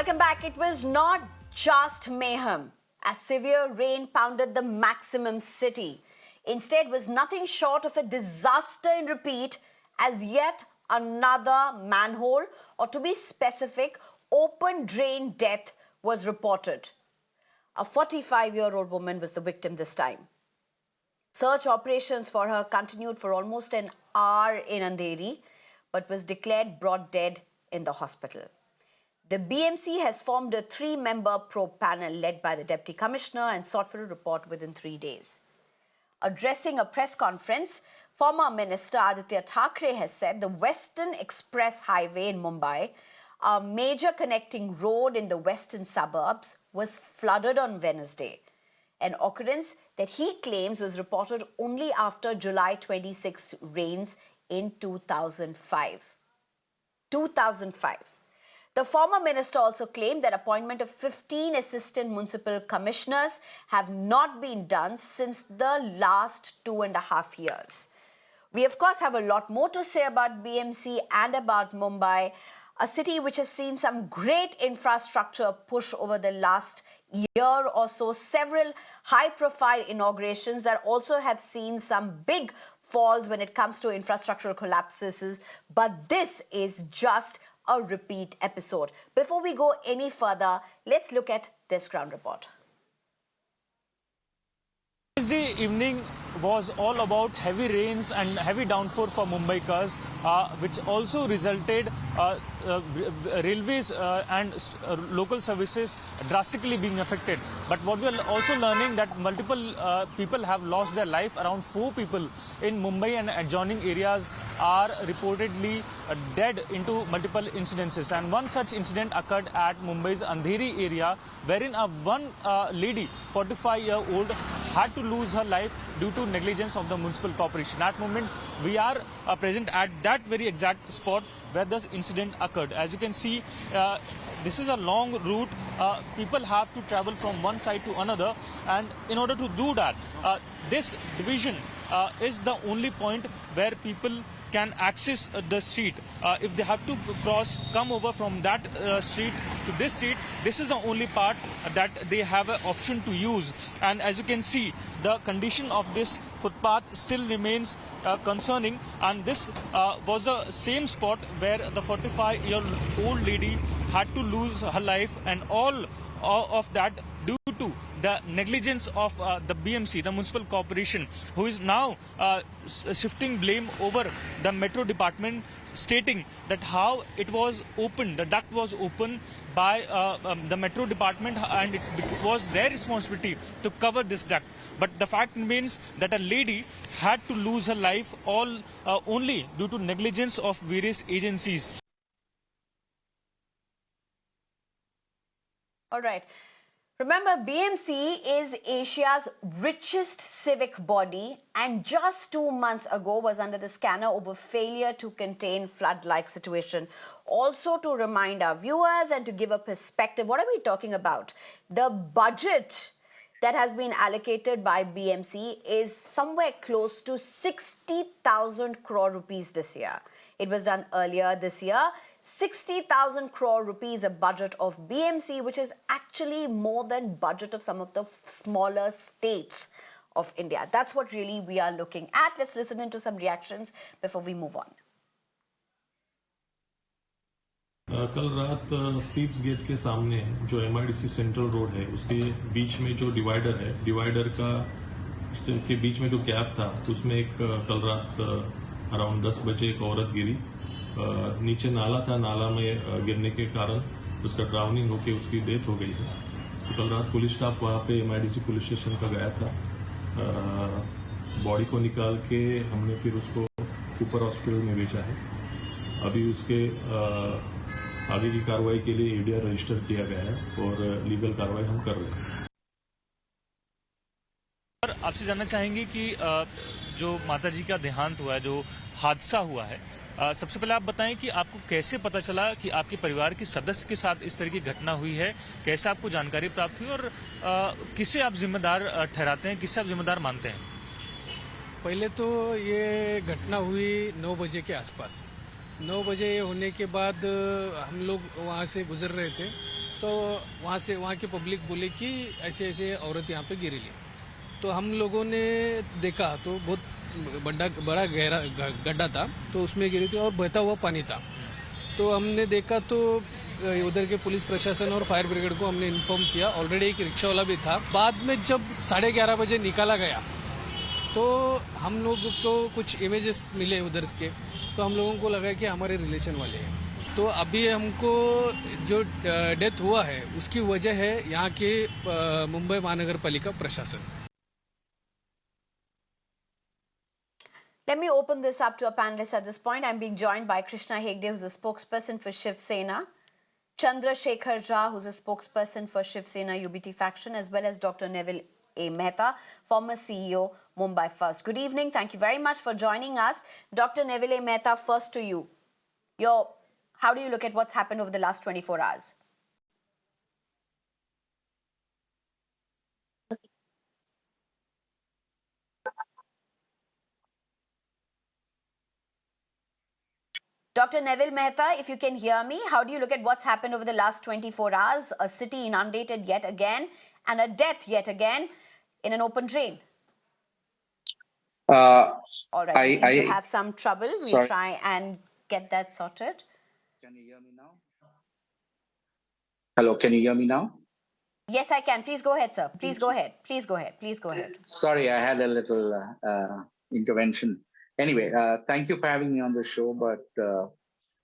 Welcome back. It was not just mayhem as severe rain pounded the maximum city. Instead was nothing short of a disaster in repeat as yet another manhole, or to be specific, open drain death was reported. A 45-year-old woman was the victim this time. Search operations for her continued for almost an hour in Andheri, but was declared brought dead in the hospital. The BMC has formed a 3-member probe panel led by the Deputy Commissioner and sought for a report within 3 days. Addressing a press conference, former Minister Aditya Thackeray has said the Western Express Highway in Mumbai, a major connecting road in the western suburbs, was flooded on Wednesday. An occurrence that he claims was reported only after July 26 rains in 2005. The former minister also claimed that appointment of 15 assistant municipal commissioners have not been done since the last 2.5 years. We, of course, have a lot more to say about BMC and about Mumbai, a city which has seen some great infrastructure push over the last year or so, several high-profile inaugurations that also have seen some big falls when it comes to infrastructural collapses. But this is just a repeat episode. Before we go any further, let's look at this ground report. Wednesday evening was all about heavy rains and heavy downpour for Mumbaikars, which also resulted railways and local services drastically being affected. But what we are also learning that multiple people have lost their life. Around 4 people in Mumbai and adjoining areas are reportedly dead into multiple incidences. And one such incident occurred at Mumbai's Andheri area, wherein one lady, 45-year-old, had to lose her life due to negligence of the municipal corporation. At the moment, we are present at that very exact spot where this incident occurred. As you can see, this is a long route. People have to travel from one side to another, and in order to do that, this division is the only point where people can access the street. If they have to come over from that street to this street, this is the only part that they have an option to use. And as you can see, the condition of this footpath still remains concerning. And this was the same spot where the 45-year-old lady had to lose her life, and all of that due to the negligence of the BMC, the municipal corporation, who is now shifting blame over the metro department, stating that how it was opened, the duct was opened by the metro department, and it was their responsibility to cover this duct. But the fact remains that a lady had to lose her life all only due to negligence of various agencies. All right. Remember, BMC is Asia's richest civic body, and just 2 months ago was under the scanner over failure to contain flood-like situation. Also, to remind our viewers and to give a perspective, what are we talking about? The budget that has been allocated by BMC is somewhere close to 60,000 crore rupees this year. It was done earlier this year. 60,000 crore rupees a budget of BMC, which is actually more than budget of some of the smaller states of India. That's what really we are looking at. Let's listen into some reactions before we move on. कल रात सीप्स gate के सामने जो MIDC central road है, उसके बीच में जो divider है, डिवाइडर के बीच में जो गैप था, उसमें एक कल रात अराउंड 10 बजे एक औरत गिरी. नीचे नाला था, नाला में गिरने के कारण उसका ड्राउनिंग होकर उसकी डेथ हो गई है. तो कल रात पुलिस स्टाफ वहां पे MIDC पुलिस स्टेशन का गया था. बॉडी को निकाल के हमने फिर उसको ऊपर हॉस्पिटल में भेजा है. अभी उसके आगे की कार्रवाई के लिए ADR रजिस्टर किया गया है और लीगल कार्रवाई हम कर रहे हैं. आपसे जानना चाहेंगे कि जो माताजी का देहांत हुआ है, जो हादसा हुआ है, सबसे पहले आप बताएं कि आपको कैसे पता चला कि आपके परिवार के सदस्य के साथ इस तरह की घटना हुई है, कैसे आपको जानकारी प्राप्त हुई और किसे आप जिम्मेदार ठहराते हैं, किसे आप जिम्मेदार मानते हैं? पहले तो ये घटना हुई 9 बजे के आसपास. 9 बजे होने के बाद हम लोग वहाँ से गुजर रहे थे तो वहाँ की पब्लिक बोले कि ऐसे ऐसे औरत यहाँ पे गिरेली। तो हम लोगों ने देखा तो बहुत बड़ा गहरा गड्ढा था, तो उसमें गिरी थी और बहता हुआ पानी था। तो हमने देखा तो उधर के पुलिस प्रशासन और फायर ब्रिगेड को हमने इन्फॉर्म किया। ऑलरेडी एक रिक्शा वाला भी था। बाद में जब 11:30 बजे निकाला गया तो हम लोग को कुछ इमेजेस मिले उधर के, तो हम लोगों को लगा कि हमारे रिलेशन वाले हैं। तो अभी हमको जो डेथ हुआ है उसकी वजह है यहाँ के मुंबई महानगर पालिका प्रशासन। Let me open this up to our panelists at this point. I'm being joined by Krishna Hegde, who's a spokesperson for Shiv Sena, Chandra Shekhar Jha, who's a spokesperson for Shiv Sena UBT faction, as well as Dr. Neville A. Mehta, former CEO, Mumbai First. Good evening. Thank you very much for joining us. Dr. Neville A. Mehta, first to you. How do you look at what's happened over the last 24 hours? Dr. Neville Mehta, if you can hear me, how do you look at what's happened over the last 24 hours? A city inundated yet again and a death yet again in an open drain. All right, we seem to have some trouble. We'll try and get that sorted. Can you hear me now? Hello, can you hear me now? Yes, I can. Please go ahead, sir. Please go ahead. Please go ahead. Please go ahead. Sorry, I had a little intervention. Anyway, thank you for having me on the show, but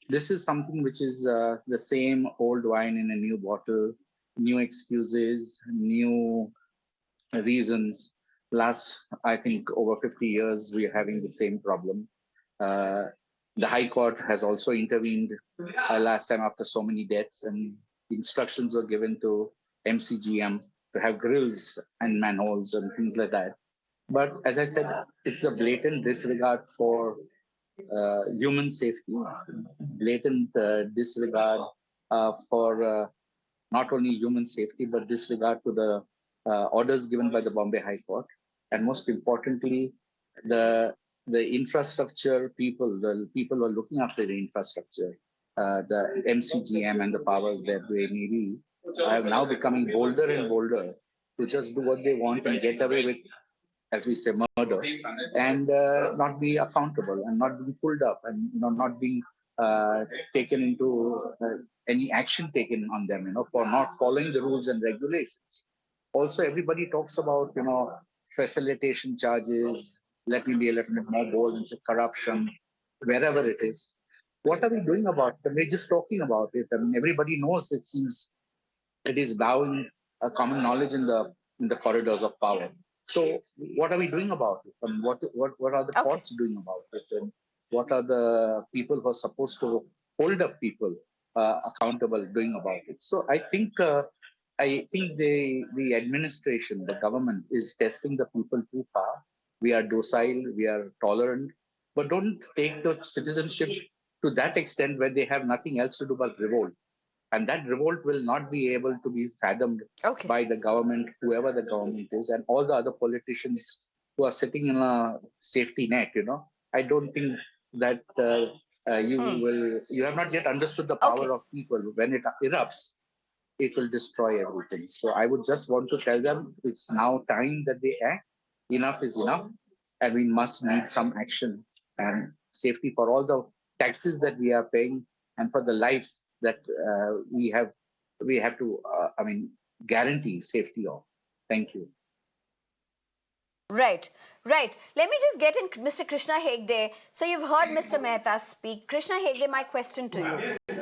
this is something which is the same old wine in a new bottle, new excuses, new reasons. Last, I think, over 50 years, we are having the same problem. The High Court has also intervened last time after so many deaths, and instructions were given to MCGM to have grills and manholes and things like that. But as I said, it's a blatant disregard for human safety, blatant disregard for not only human safety, but disregard to the orders given by the Bombay High Court. And most importantly, the infrastructure people, the people who are looking after the infrastructure, the MCGM and the powers that they may be, are now becoming bolder and bolder to just do what they want and get away with, as we say, murder, and not be accountable and not being pulled up and not being taken into any action taken on them, for not following the rules and regulations. Also, everybody talks about, facilitation charges. Let me be a little bit more bold and say corruption, wherever it is. What are we doing about it? We're just talking about it. I mean, everybody knows, it seems, it is now in a common knowledge in the corridors of power. So what are we doing about it? And what are the courts doing about it? And what are the people who are supposed to hold up people accountable doing about it? So I think the administration, the government, is testing the people too far. We are docile, we are tolerant, but don't take the citizenship to that extent where they have nothing else to do but revolt. And that revolt will not be able to be fathomed by the government, whoever the government is, and all the other politicians who are sitting in a safety net. I don't think that you have not yet understood the power of people. When it erupts, it will destroy everything. So I would just want to tell them it's now time that they act. Enough is enough, and we must need some action and safety for all the taxes that we are paying and for the lives that we have to guarantee safety of. Thank you. Right. Let me just get in Mr. Krishna Hegde. So you've heard Mr. Mehta speak. Krishna Hegde, my question to you.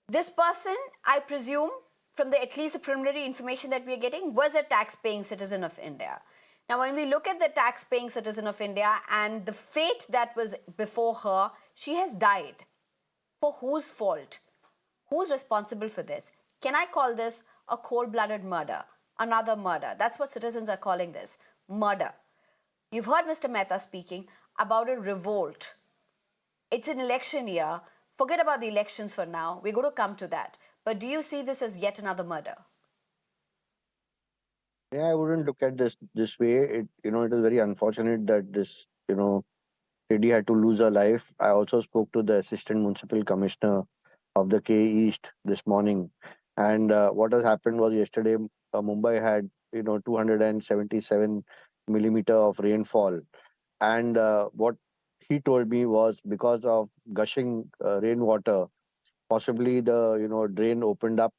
This person, I presume, from at least the preliminary information that we are getting, was a tax-paying citizen of India. Now, when we look at the tax-paying citizen of India and the fate that was before her, she has died. For whose fault? Who's responsible for this? Can I call this a cold-blooded murder? Another murder. That's what citizens are calling this. Murder. You've heard Mr. Mehta speaking about a revolt. It's an election year. Forget about the elections for now. We're going to come to that. But do you see this as yet another murder? Yeah, I wouldn't look at this way. It is very unfortunate that this lady had to lose her life. I also spoke to the assistant municipal commissioner of the K East this morning, And what has happened was yesterday, Mumbai had 277 millimeter of rainfall, and what he told me was because of gushing rainwater, possibly the drain opened up.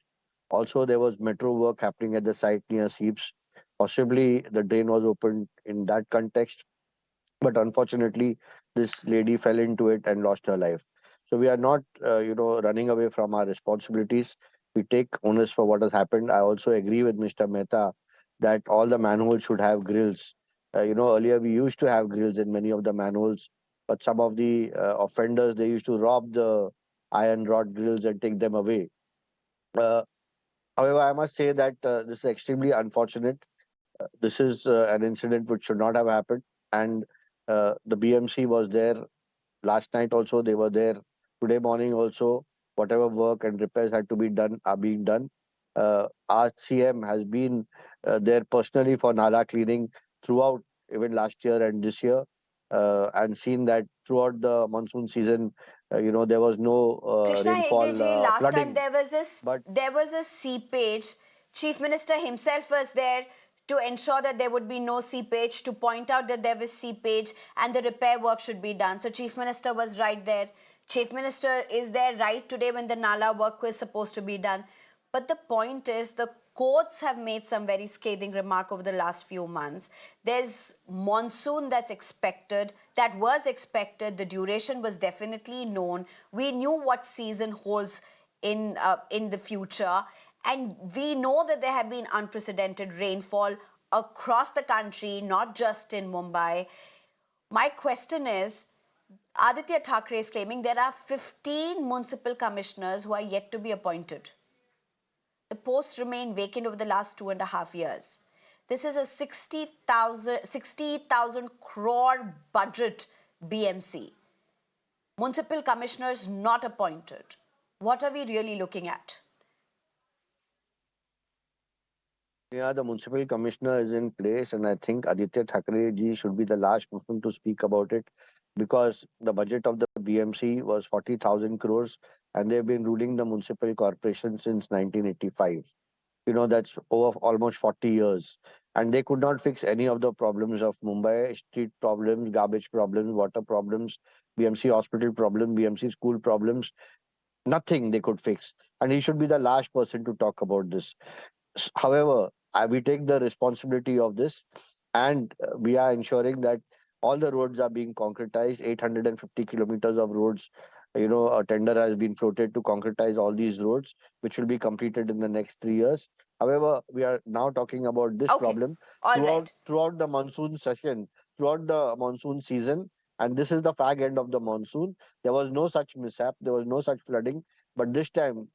Also, there was metro work happening at the site near Seeps. Possibly the drain was opened in that context, but unfortunately this lady fell into it and lost her life. So we are not running away from our responsibilities. We take onus for what has happened. I also agree with Mr. Mehta that all the manholes should have grills. Earlier we used to have grills in many of the manholes, but some of the offenders, they used to rob the iron rod grills and take them away. uh, However, I must say that this is extremely unfortunate. This is an incident which should not have happened. And the BMC was there last night also. They were there today morning also. Whatever work and repairs had to be done are being done. Our CM has been there personally for Nala cleaning throughout, even last year and this year, and seen that throughout the monsoon season, there was no Krishna Hegde rainfall ji, last time flooding. there was But a seepage. Chief Minister himself was there to ensure that there would be no seepage, to point out that there was seepage and the repair work should be done. So Chief Minister was right there. Chief Minister is there right today when the Nala work was supposed to be done. But the point is, the courts have made some very scathing remark over the last few months. There's monsoon that's expected, that was expected. The duration was definitely known. We knew what season holds in the future, and we know that there have been unprecedented rainfall across the country, not just in Mumbai. My question is, Aditya Thackeray is claiming there are 15 municipal commissioners who are yet to be appointed. The posts remain vacant over the last 2.5 years. This is a 60,000 crore budget BMC. Municipal commissioners not appointed. What are we really looking at? yeah, the municipal commissioner is in place, and I think Aditya Thackeray ji should be the last person to speak about it, because the budget of the BMC was 40,000 crores, and they've been ruling the municipal corporation since 1985. That's over almost 40 years. And they could not fix any of the problems of Mumbai: street problems, garbage problems, water problems, BMC hospital problem, BMC school problems. Nothing they could fix. And he should be the last person to talk about this. However, we take the responsibility of this, and we are ensuring that all the roads are being concretized. 850 kilometers of roads, a tender has been floated to concretize all these roads, which will be completed in the next 3 years. However, we are now talking about this Okay, problem all throughout right. throughout the monsoon session, throughout the monsoon season, and this is the fag end of the monsoon. There was no such mishap, there was no such flooding, but this time,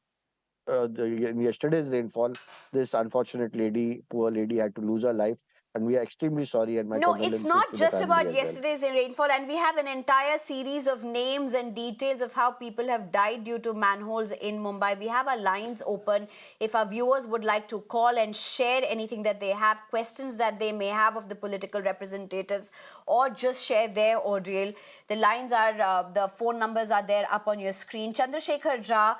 in yesterday's rainfall, this unfortunate lady, poor lady, had to lose her life, and we are extremely sorry, and my No, it's condolences not to the just family about as well. yesterday's rainfall, and we have an entire series of names and details of how people have died due to manholes in Mumbai. We have our lines open. If our viewers would like to call and share anything that they have, questions that they may have of the political representatives, or just share their ordeal, the lines are, the phone numbers are there up on your screen. Chandrasekhar Jha,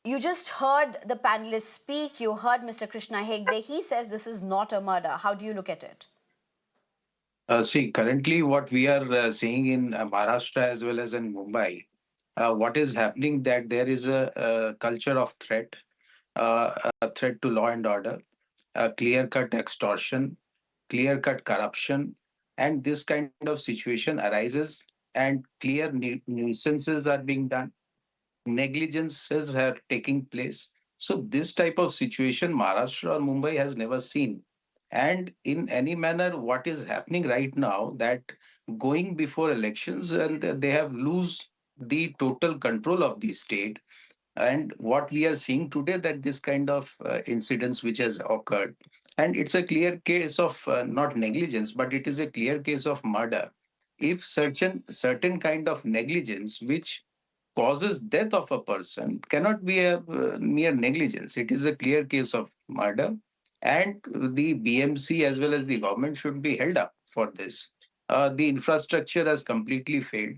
you just heard the panelists speak. You heard Mr. Krishna Hegde. He says this is not a murder. How do you look at it? See, currently what we are seeing in Maharashtra as well as in Mumbai, what is happening that there is a culture of threat, a threat to law and order, clear-cut extortion, clear-cut corruption, and this kind of situation arises, and clear nuisances are being done, negligences are taking place. So this type of situation Maharashtra or Mumbai has never seen. And in any manner, what is happening right now that going before elections and they have lose the total control of the state. And what we are seeing today that this kind of incidents which has occurred, and it's a clear case of not negligence, but it is a clear case of murder. If certain kind of negligence which causes death of a person cannot be a mere negligence. It is a clear case of murder, and the BMC as well as the government should be held up for this. The infrastructure has completely failed.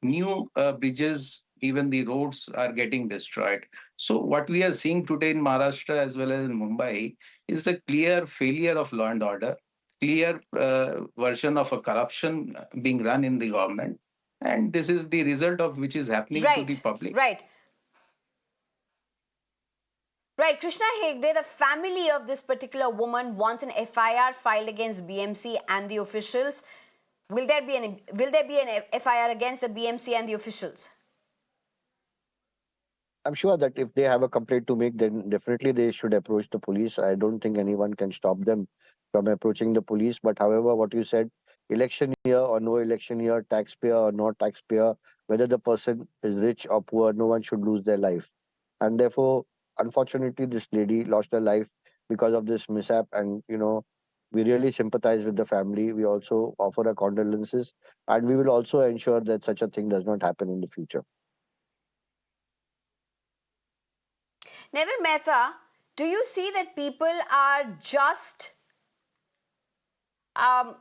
New bridges, even the roads are getting destroyed. So what we are seeing today in Maharashtra as well as in Mumbai is a clear failure of law and order, clear version of a corruption being run in the government. And this is the result of which is happening to the Right, public. right. Right, Krishna Hegde, the family of this particular woman wants an FIR filed against BMC and the officials. Will there be an FIR against the BMC and the officials? I'm sure that if they have a complaint to make, then definitely they should approach the police. I don't think anyone can stop them from approaching the police. But however, what you said, election year or no election year, taxpayer or not taxpayer, whether the person is rich or poor, no one should lose their life. And therefore, unfortunately, this lady lost her life because of this mishap. And, we really sympathize with the family. We also offer our condolences. And we will also ensure that such a thing does not happen in the future. Neville Mehta, do you see that people are just I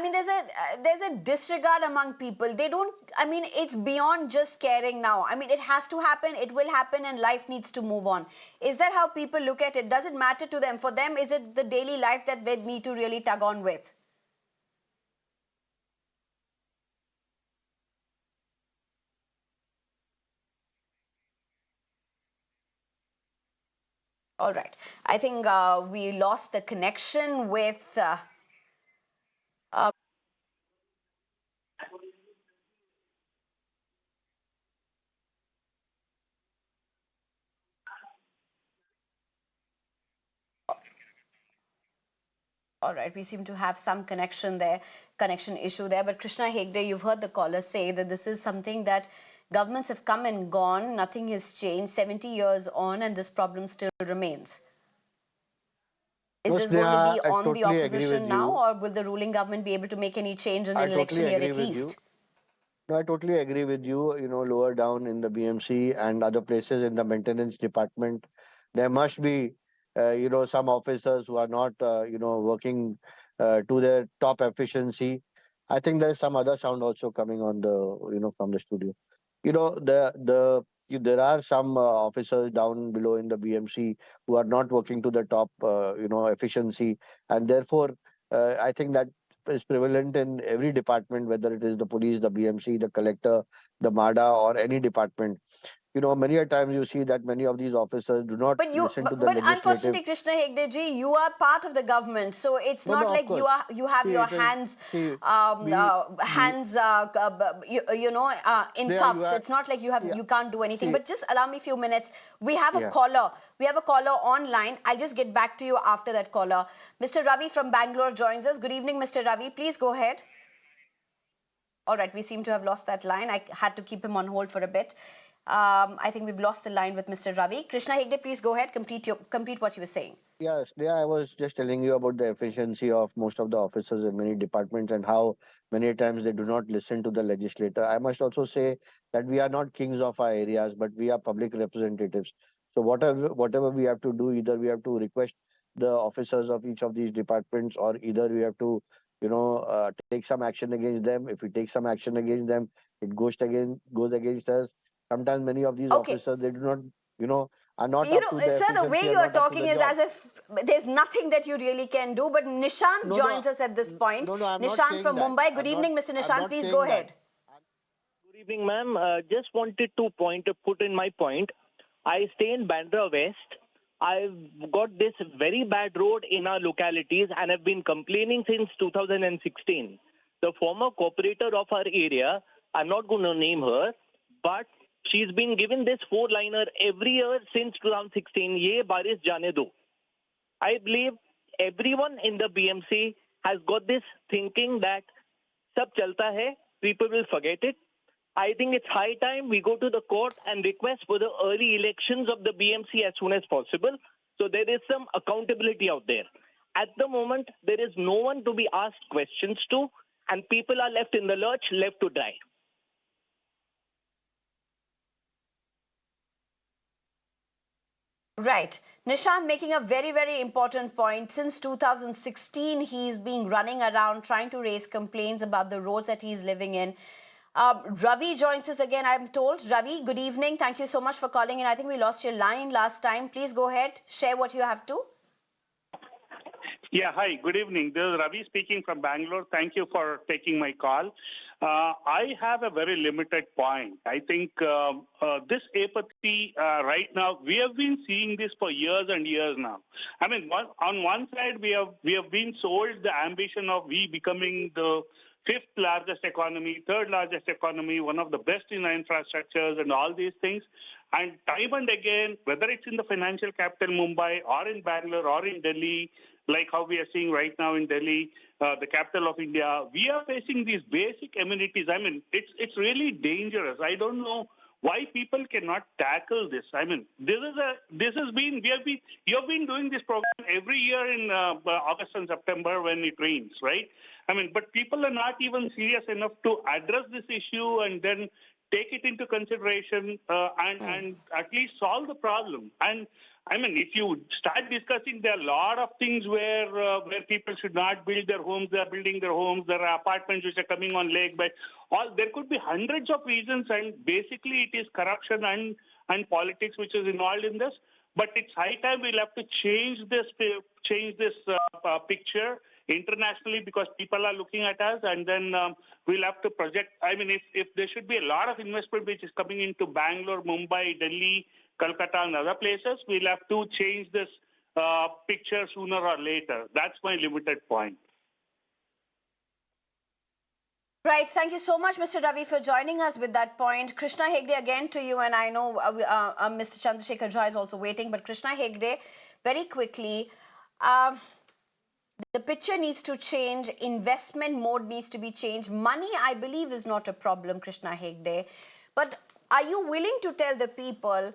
mean, there's a disregard among people. They don't. I mean, it's beyond just caring now. I mean, it has to happen. It will happen, and life needs to move on. Is that how people look at it? Does it matter to them? For them, is it the daily life that they need to really tug on with? All right. I think we lost the connection with. All right, we seem to have some connection issue there. But Krishna Hegde, you've heard the caller say that this is something that governments have come and gone, nothing has changed, 70 years on, and this problem still remains. Is No, this going to Sneha, be I on the totally agree with opposition now, you. or will the ruling government be able to make any change in I an election totally year agree at with you. least? No, I totally agree with you. Lower down in the BMC and other places in the maintenance department, there must be, some officers who are not, working to their top efficiency. I think there is some other sound also coming on from the studio. There are some officers down below in the BMC who are not working to the top, efficiency, and therefore, I think that is prevalent in every department, whether it is the police, the BMC, the collector, the MADA, or any department. Many a times you see that many of these officers do not listen to the But legislative. unfortunately, Krishna Hegde ji, you are part of the government, so it's No, not no, of like course. you have See, your it is. hands See, we in there you cuffs. are. It's not like Yeah. you can't do anything. See, But just allow me a few minutes. We have a yeah. caller. We have a caller online. I'll just get back to you after that caller. Mr. Ravi from Bangalore joins us. Good evening, Mr. Ravi. Please go ahead. All right, we seem to have lost that line. I had to keep him on hold for a bit. I think we've lost the line with Mr. Ravi. Krishna Hegde, please go ahead. Complete what you were saying. Yes, yeah, I was just telling you about the efficiency of most of the officers in many departments and how many times they do not listen to the legislator. I must also say that we are not kings of our areas, but we are public representatives. So whatever we have to do, either we have to request the officers of each of these departments, or either we have to, take some action against them. If we take some action against them, it goes against us. Sometimes many of these Okay. officers they do not, are not up to the Sir, the way efficiency, are you are not up to talking the is job. as if there's nothing that you really can do. But Nishant No, no, joins us at this point. no, I'm not Nishant saying from that. Mumbai. Good evening, Mr. I'm Nishant. not Please go saying that. ahead. Good evening, ma'am. Just wanted to put in my point. I stay in Bandra West. I've got this very bad road in our localities and I've been complaining since 2016. The former cooperator of our area, I'm not going to name her, but she's been given this four-liner every year since 2016. Ye baris jane do. I believe everyone in the BMC has got this thinking that sab chalta hai, people will forget it. I think it's high time we go to the court and request for the early elections of the BMC as soon as possible. So there is some accountability out there. At the moment, there is no one to be asked questions to, and people are left in the lurch, left to dry. Right. Nishant making a very, very important point. Since 2016, he's been running around trying to raise complaints about the roads that he's living in. Ravi joins us again, I'm told. Ravi, good evening. Thank you so much for calling in. I think we lost your line last time. Please go ahead. Share what you have to. Yeah, hi, good evening. This is Ravi speaking from Bangalore. Thank you for taking my call. I have a very limited point. I think this apathy right now, we have been seeing this for years and years now. I mean, on one side, we have been sold the ambition of we becoming the fifth largest economy, third largest economy, one of the best in infrastructures and all these things. And time and again, whether it's in the financial capital Mumbai or in Bangalore or in Delhi, like how we are seeing right now in Delhi, the capital of India, we are facing these basic amenities. I mean, it's really dangerous. I don't know why people cannot tackle this. I mean, you have been doing this program every year in August and September when it rains, right? I mean, but people are not even serious enough to address this issue and then take it into consideration and at least solve the problem. And I mean, if you start discussing, there are a lot of things where people should not build their homes. They are building their homes. There are apartments which are coming on lake. But there could be hundreds of reasons, and basically it is corruption and politics which is involved in this. But it's high time we'll have to change this picture internationally because people are looking at us, and then we'll have to project. I mean, if there should be a lot of investment which is coming into Bangalore, Mumbai, Delhi, Calcutta, and other places, we'll have to change this picture sooner or later. That's my limited point. Right. Thank you so much, Mr. Ravi, for joining us with that point. Krishna Hegde, again to you, and I know Mr. Chandrasekhar Jha is also waiting, but Krishna Hegde, very quickly, the picture needs to change. Investment mode needs to be changed. Money, I believe, is not a problem, Krishna Hegde. But are you willing to tell the people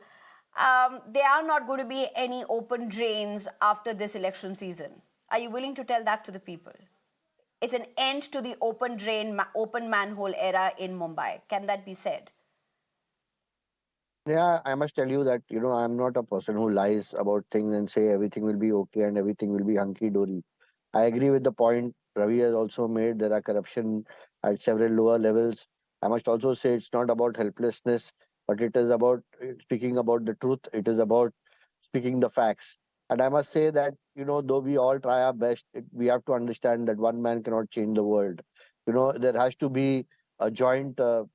there are not going to be any open drains after this election season? Are you willing to tell that to the people? It's an end to the open drain, open manhole era in Mumbai. Can that be said? Yeah, I must tell you that, I'm not a person who lies about things and say everything will be okay and everything will be hunky-dory. I agree with the point Ravi has also made. There are corruption at several lower levels. I must also say it's not about helplessness, but it is about speaking about the truth. It is about speaking the facts. And I must say that, though we all try our best, we have to understand that one man cannot change the world. There has to be a joint, No,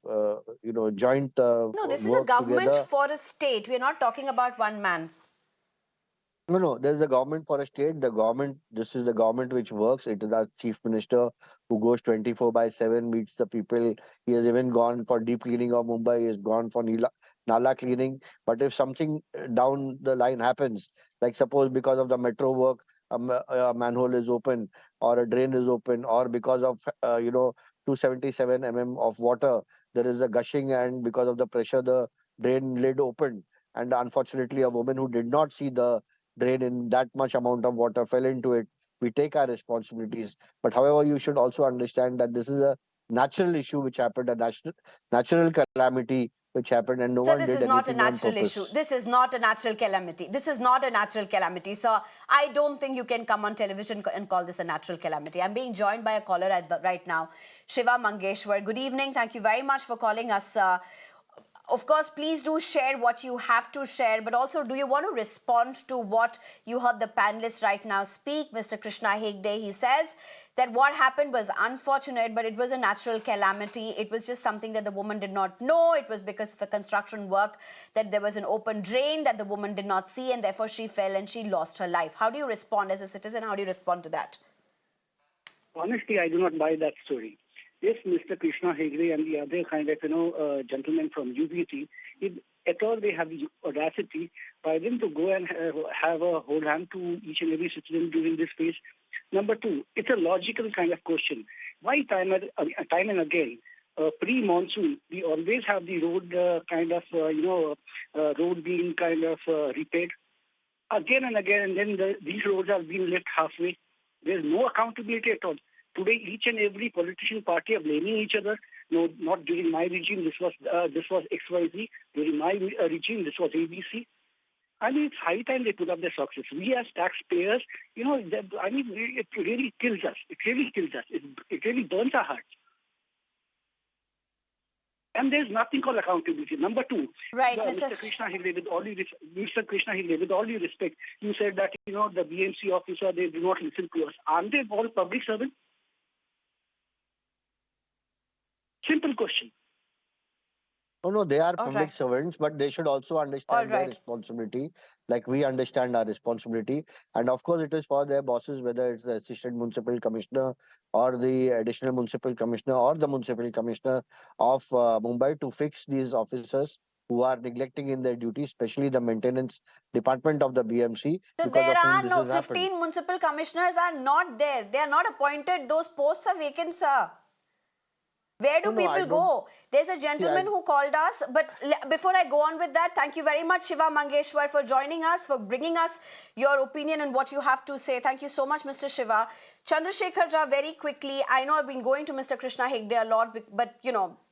this is a work government together. for a state. We're not talking about one man. No, there's a government for a state. This is the government which works. It is our chief minister who goes 24/7, meets the people. He has even gone for deep cleaning of Mumbai. He has gone for Nala cleaning. But if something down the line happens, like suppose because of the metro work, a manhole is open or a drain is open, or because of, 277 of water, there is a gushing, and because of the pressure, the drain lid opened. And unfortunately, a woman who did not see the drain in that much amount of water fell into it. We take our responsibilities. But however, you should also understand that this is a natural issue which happened, a natural calamity which happened, and no So one this did is not a anything on natural issue. purpose. This is not a natural calamity. This is not a natural calamity. So I don't think you can come on television and call this a natural calamity. I'm being joined by a caller right now, Shiva Mangeshwar. Good evening. Thank you very much for calling us. Of course, please do share what you have to share, but also, do you want to respond to what you heard the panelists right now speak? Mr. Krishna Hegde, he says that what happened was unfortunate, but it was a natural calamity. It was just something that the woman did not know. It was because of the construction work that there was an open drain that the woman did not see, and therefore she fell and she lost her life. How do you respond as a citizen? How do you respond to that? Honestly, I do not buy that story. If Mr. Krishna Hegde and the other kind of, gentlemen from UBT, if at all they have the audacity by them to go and have a hold hand to each and every citizen during this phase. Number two, it's a logical kind of question. Why time and again, pre-monsoon, we always have the road road being kind of repaired again and again, and then these roads are being left halfway. There's no accountability at all. Today, each and every politician party are blaming each other. No, not during my regime. This was XYZ. During my regime, this was ABC. I mean, it's high time they put up their socks. We as taxpayers, it really kills us. It really kills us. It really burns our hearts. And there's nothing called accountability. Number two, Right, Mr. Krishna Hegde, Mr. Krishna Hegde, with all due respect, you said that the BMC officer, they do not listen to us. Aren't they all public servants? Simple question. No, they are All public right. servants, but they should also All understand their right. responsibility, like we understand our responsibility. And of course, it is for their bosses, whether it's the assistant municipal commissioner or the additional municipal commissioner or the municipal commissioner of Mumbai, to fix these officers who are neglecting in their duty, especially the maintenance department of the BMC, So because there of whom are this no has happened. 15 municipal commissioners are not there. They are not appointed. Those posts are vacant, sir. Where do No, I people don't go? There's a see. gentleman who called us, but before I go on with that, thank you very much, Shiva Mangeshwar, for joining us, for bringing us your opinion and what you have to say. Thank you so much, Mr. Shiva. Chandrasekhar Jha, very quickly, I know I've been going to Mr. Krishna Hegde a lot, but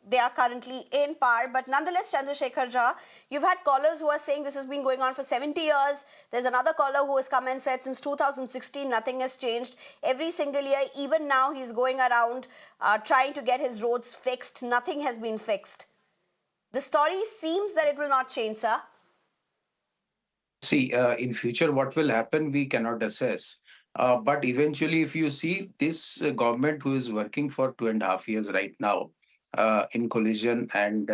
they are currently in power. But nonetheless, Chandrasekhar Jha, you've had callers who are saying this has been going on for 70 years. There's another caller who has come and said since 2016, nothing has changed. Every single year, even now, he's going around trying to get his roads fixed. Nothing has been fixed. The story seems that it will not change, sir. See, in future, what will happen, we cannot assess. But eventually, if you see this government who is working for 2.5 years right now in collision and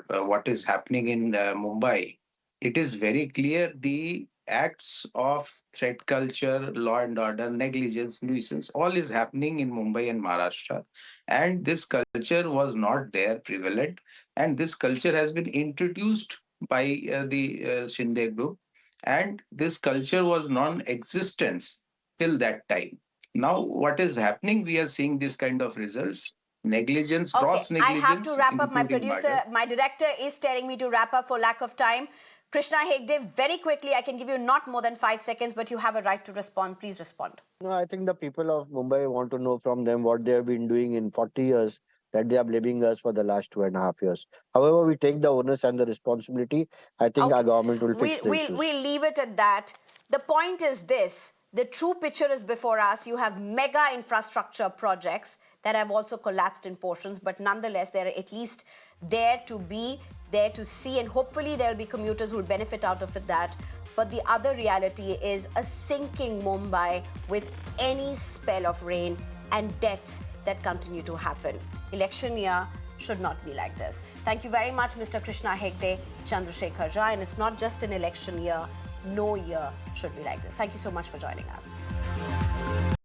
what is happening in Mumbai, it is very clear the acts of threat culture, law and order, negligence, nuisance, all is happening in Mumbai and Maharashtra. And this culture was not there prevalent. And this culture has been introduced by the Shinde group, and this culture was non-existence till that time. Now what is happening, we are seeing this kind of results: negligence, Okay, gross I have to negligence, wrap up. My including producer, murder. my director is telling me to wrap up for lack of time. Krishna Hegde, very quickly, I can give you not more than 5 seconds, but you have a right to respond. Please respond. No, I think the people of Mumbai want to know from them what they have been doing in 40 years, that they are blaming us for the last 2.5 years. However, we take the onus and the responsibility. I think our Okay, government will fix the issues. we'll leave it at that. The point is this: the true picture is before us. You have mega infrastructure projects that have also collapsed in portions, but nonetheless, they're at least there to be, there to see, and hopefully there will be commuters who will benefit out of it. That. But the other reality is a sinking Mumbai with any spell of rain and deaths that continue to happen. Election year should not be like this. Thank you very much, Mr. Krishna Hegde, Chandrasekhar Jha. And it's not just an election year, no year should be like this. Thank you so much for joining us.